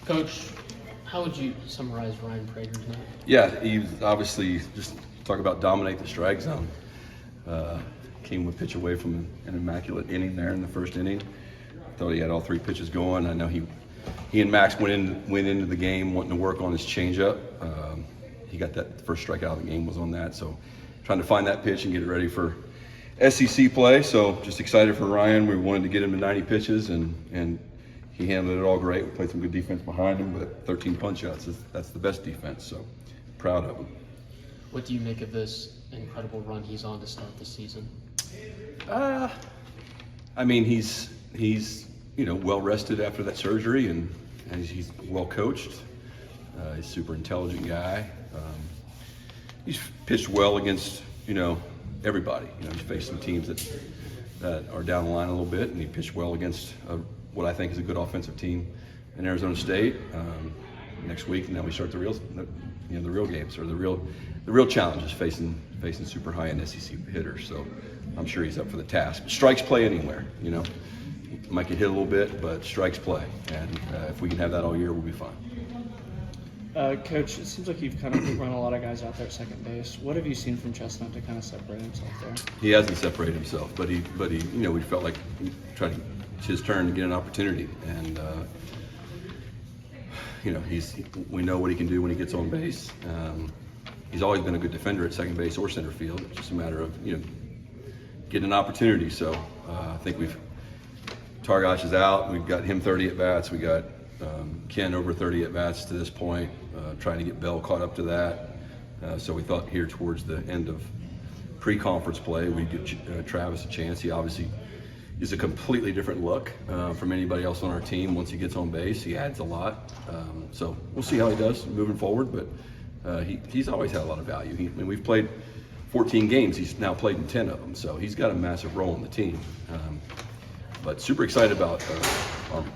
Coach, how would you summarize Ryan Prager tonight? Yeah, he was obviously, just talk about dominate the strike zone. Came with pitch away from an immaculate inning there in the first inning. Thought he had all three pitches going. I know he and Max went into the game wanting to work on his changeup. He got that first strikeout of the game was on that. So trying to find that pitch and get it ready for SEC play. So just excited for Ryan. We wanted to get him to 90 pitches and he handled it all great. We played some good defense behind him, but 13 punch outs, that's the best defense. So proud of him. What do you make of this incredible run he's on to start the season? I mean, he's well rested after that surgery, and he's well coached. He's a super intelligent guy. He's pitched well against everybody. He's faced some teams that are down the line a little bit, and he pitched well against what I think is a good offensive team in Arizona State. Next week, and then we start the real games, or the real challenges facing super high-end SEC hitters. So I'm sure he's up for the task. Strikes play anywhere, Might get hit a little bit, but strikes play, and if we can have that all year, we'll be fine. Coach, it seems like you've kind of run a lot of guys out there at second base. What have you seen from Chestnut to kind of separate himself there? He hasn't separated himself, but he we felt like it's his turn to get an opportunity, and we know what he can do when he gets on base. He's always been a good defender at second base or center field. It's just a matter of getting an opportunity. So I think Targash is out. We've got him 30 at bats. We got Ken over 30 at bats to this point. Trying to get Bell caught up to that. So we thought here towards the end of pre-conference play, we'd give Travis a chance. He obviously is a completely different look from anybody else on our team. Once he gets on base, he adds a lot. So we'll see how he does moving forward. But he's always had a lot of value. We've played 14 games. He's now played in 10 of them. So he's got a massive role in the team. But super excited about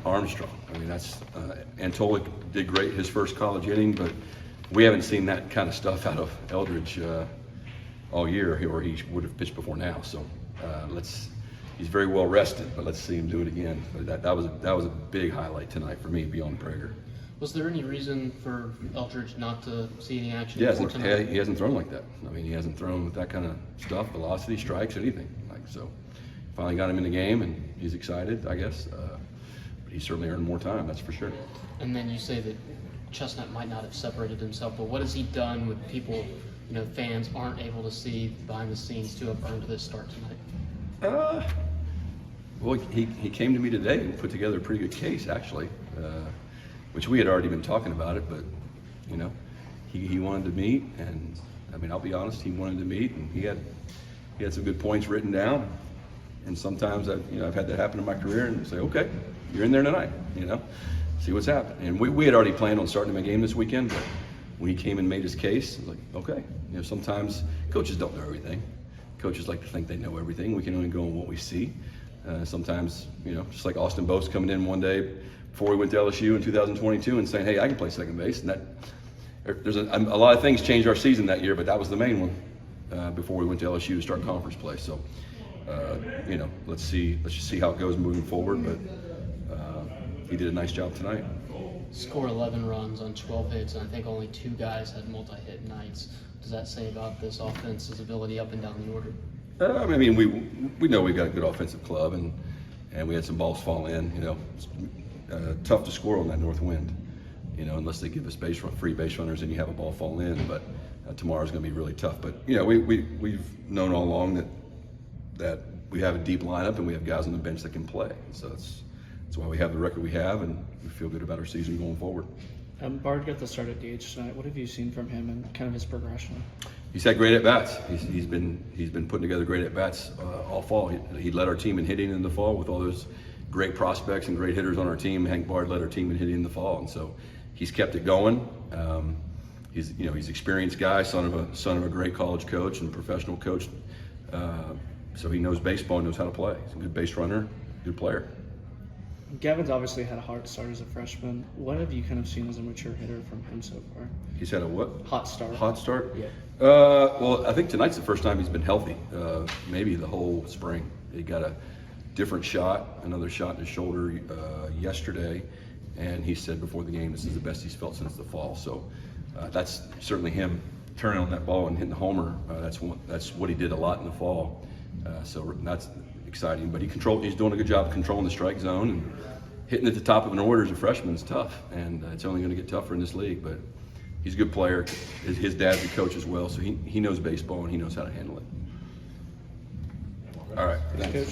Armstrong. Antolik did great his first college inning, but we haven't seen that kind of stuff out of Eldridge all year, or he would have pitched before now. So he's very well rested, but let's see him do it again. But that was a big highlight tonight for me beyond Prager. Was there any reason for Eldridge not to see any action? Yeah, he hasn't thrown like that. He hasn't thrown with that kind of stuff, velocity, strikes, anything. So finally got him in the game, and he's excited, I guess. But he certainly earned more time, that's for sure. And then you say that Chestnut might not have separated himself, but what has he done with people, fans aren't able to see behind the scenes to have earned this start tonight? Well, he came to me today and put together a pretty good case, actually, which we had already been talking about it, but, he wanted to meet, and, I'll be honest, he wanted to meet, and he had some good points written down, and sometimes I've had that happen in my career, and say, okay, you're in there tonight, see what's happening. And we had already planned on starting him a game this weekend, but when he came and made his case, I was like, okay. Sometimes coaches don't know everything. Coaches like to think they know everything. We can only go on what we see. Sometimes, just like Austin Bose coming in one day before he went to LSU in 2022 and saying, hey, I can play second base. And there's a lot of things changed our season that year, but that was the main one before we went to LSU to start conference play. So, let's just see how it goes moving forward. But he did a nice job tonight. Score 11 runs on 12 hits, and I think only 2 guys had multi-hit nights. Does that say about this offense's ability up and down the order? We know we've got a good offensive club, and we had some balls fall in. It's tough to score on that north wind, unless they give us free base runners and you have a ball fall in. But tomorrow's going to be really tough. But we've known all along that we have a deep lineup and we have guys on the bench that can play. So that's why we have the record we have, and we feel good about our season going forward. Bard got the start at DH tonight. What have you seen from him and kind of his progression? He's had great at bats. He's been putting together great at bats all fall. He led our team in hitting in the fall with all those great prospects and great hitters on our team. Hank Bard led our team in hitting in the fall, and so he's kept it going. He's an experienced guy, son of a great college coach and professional coach. So he knows baseball, knows how to play. He's a good base runner, good player. Gavin's obviously had a hard start as a freshman. What have you kind of seen as a mature hitter from him so far? He's had a what? Hot start. Hot start? Yeah. Well, I think tonight's the first time he's been healthy, maybe the whole spring. He got a different shot, another shot in his shoulder yesterday, And he said before the game, this is the best he's felt since the fall. So that's certainly him turning on that ball and hitting the homer. That's what he did a lot in the fall. So that's exciting. But he's doing a good job of controlling the strike zone, and hitting at the top of an order as a freshman is tough. And it's only going to get tougher in this league. But he's a good player. His dad's a coach as well, so he knows baseball and he knows how to handle it. All right. Thanks.